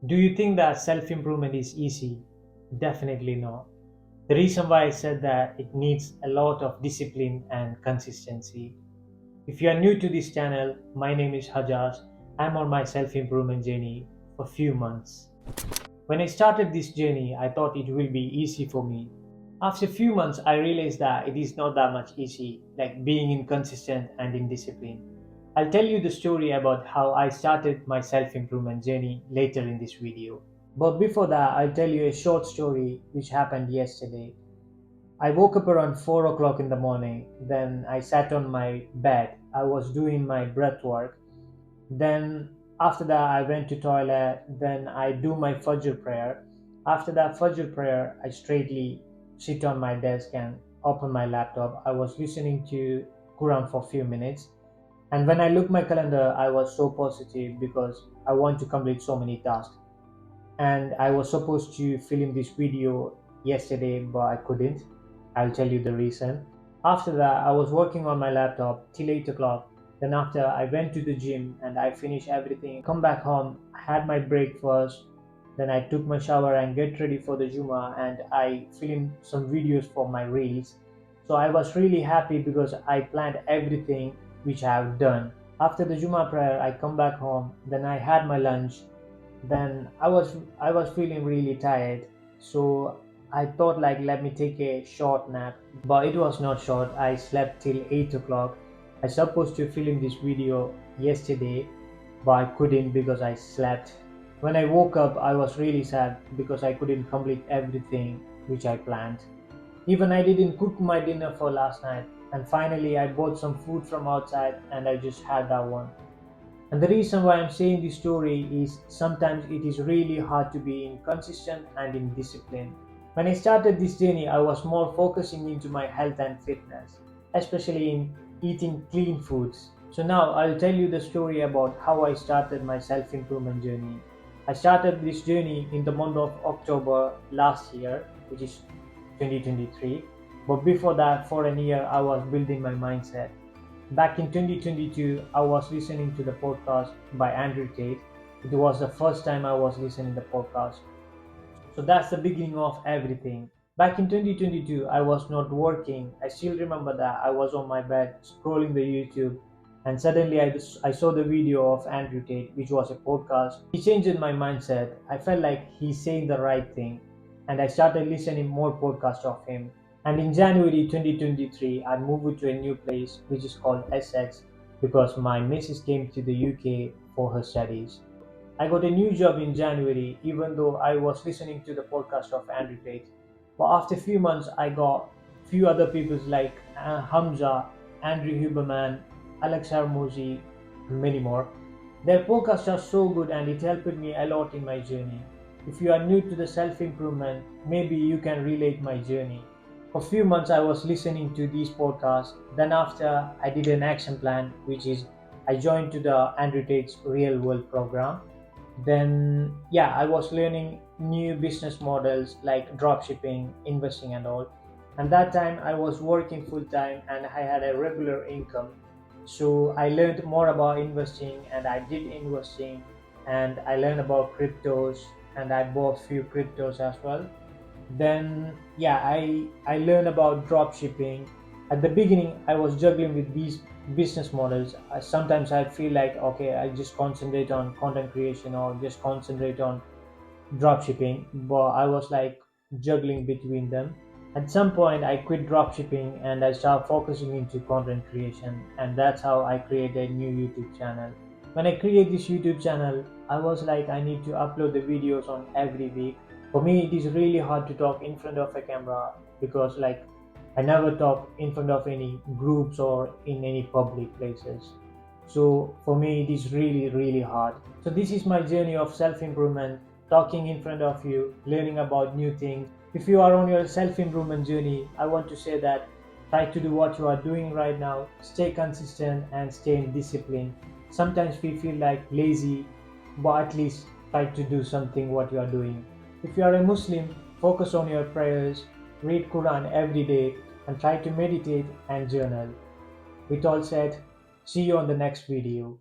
Do you think that self improvement is easy? Definitely not. The reason why I said that it needs a lot of discipline and consistency. If you are new to this channel, my name is Hajaz. I'm on my self improvement journey for few months. When I started this journey, I thought it will be easy for me. After a few months, I realized that it is not that much easy, like being inconsistent and in discipline. I'll tell you the story about how I started my self improvement journey later in this video. But before that, I'll tell you a short story which happened yesterday. I woke up around 4 o'clock in the morning. Then I sat on my bed. I was doing my breath work. Then after that, I went to toilet. Then I do my Fajr prayer. After that Fajr prayer, I straightly sit on my desk and open my laptop. I was listening to Quran for a few minutes. And when I look my calendar, I was so positive because I want to complete so many tasks, and I was supposed to film this video yesterday, but I couldn't. I'll tell you the reason. After that, I was working on my laptop till 8 o'clock. Then, after I went to the gym and I finished everything, come back home, had my breakfast. Then I took my shower and get ready for the Juma, and I filmed some videos for my reels. So I was really happy because I planned everything which I have done. After the Juma prayer, I come back home. Then I had my lunch. Then I was feeling really tired, so I thought like let me take a short nap, but it was not short. I slept till 8 o'clock. I supposed to film this video yesterday, but I couldn't because I slept. When I woke up, I was really sad because I couldn't complete everything which I planned. Even I didn't cook my dinner for last night, and finally I bought some food from outside and I just had that one. And the reason why I'm saying this story is sometimes it is really hard to be inconsistent and in discipline. When I started this journey, I was more focusing into my health and fitness, especially in eating clean foods. So now I'll tell you the story about how I started my self-improvement journey. I started this journey in the month of October last year, which is 2023. But before that, for a year, I was building my mindset. Back in 2022, I was listening to the podcast by Andrew Tate. It was the first time I was listening to the podcast. So that's the beginning of everything. Back in 2022, I was not working. I still remember that I was on my bed scrolling the YouTube, and suddenly I saw the video of Andrew Tate, which was a podcast. He changed my mindset. I felt like he's saying the right thing, and I started listening more podcasts of him. And in January 2023, I moved to a new place which is called Essex because my missus came to the UK for her studies. I got a new job in January, even though I was listening to the podcast of Andrew Tate. But after a few months, I got few other people like Hamza, Andrew Huberman, Alex Harmozy, and many more. Their podcasts are so good and it helped me a lot in my journey. If you are new to the self improvement, maybe you can relate my journey. For a few months, I was listening to these podcasts. Then, after I did an action plan, which is I joined to the Andrew Tate's Real World program. Then, yeah, I was learning new business models like drop shipping, investing, and all. And that time, I was working full time and I had a regular income. So I learned more about investing and I did investing, and I learned about cryptos and I bought few cryptos as well. Then, yeah, I learned about drop shipping. At the beginning, I was juggling with these business models. Sometimes I feel like, okay, I just concentrate on content creation or just concentrate on drop shipping, but I was like juggling between them. At some point, I quit drop shipping and I started focusing into content creation, and that's how I created a new YouTube channel. When I create this YouTube channel, I was like, I need to upload the videos on every week. For me, it is really hard to talk in front of a camera because, like, I never talk in front of any groups or in any public places. So for me, it is really, really hard. So this is my journey of self-improvement, talking in front of you, learning about new things. If you are on your self-improvement journey, I want to say that try to do what you are doing right now, stay consistent and stay in discipline. Sometimes we feel like lazy, but at least try to do something what you are doing. If you are a Muslim, focus on your prayers, read Quran every day, and try to meditate and journal. With all said, see you on the next video.